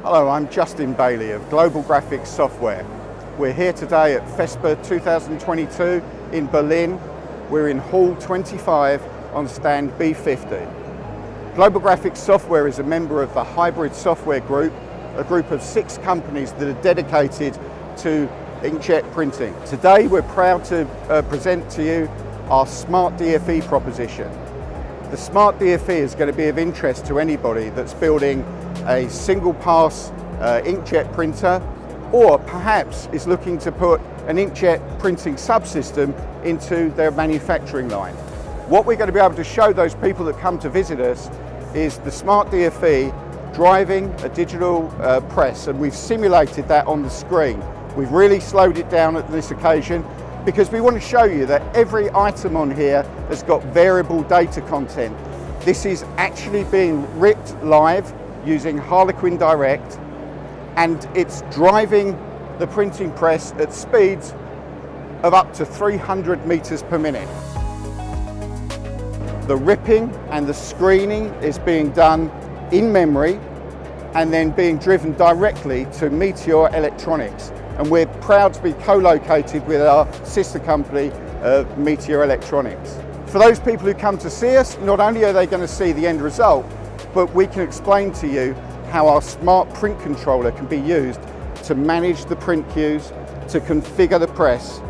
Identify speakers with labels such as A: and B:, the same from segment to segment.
A: Hello, I'm Justin Bailey of Global Graphics Software. We're here today at Fespa 2022 in Berlin. We're in Hall 25 on stand B50. Global Graphics Software is a member of the Hybrid Software Group, a group of 6 companies that are dedicated to inkjet printing. Today we're proud to present to you our Smart DFE proposition. The Smart DFE is going to be of interest to anybody that's building a single pass inkjet printer, or perhaps is looking to put an inkjet printing subsystem into their manufacturing line. What we're going to be able to show those people that come to visit us is the Smart DFE driving a digital press, and we've simulated that on the screen. We've really slowed it down at this occasion because we want to show you that every item on here has got variable data content. This is actually being ripped live using Harlequin Direct, and it's driving the printing press at speeds of up to 300 meters per minute. The ripping and the screening is being done in memory and then being driven directly to Meteor Electronics. And we're proud to be co-located with our sister company, Meteor Electronics. For those people who come to see us, not only are they going to see the end result, but we can explain to you how our smart print controller can be used to manage the print queues, to configure the press,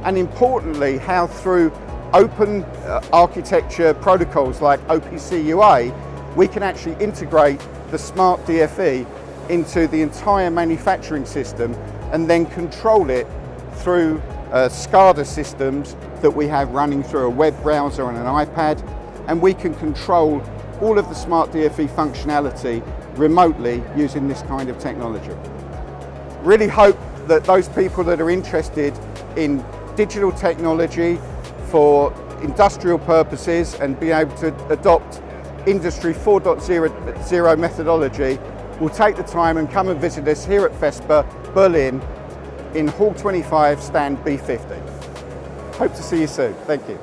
A: and importantly, how through open architecture protocols like OPC UA, we can actually integrate the Smart DFE into the entire manufacturing system and then control it through SCADA systems that we have running through a web browser and an iPad, and we can control all of the Smart DFE functionality remotely using this kind of technology. Really hope that those people that are interested in digital technology for industrial purposes and being able to adopt Industry 4.0 methodology will take the time and come and visit us here at Fespa, Berlin, in Hall 25, stand B50. Hope to see you soon. Thank you.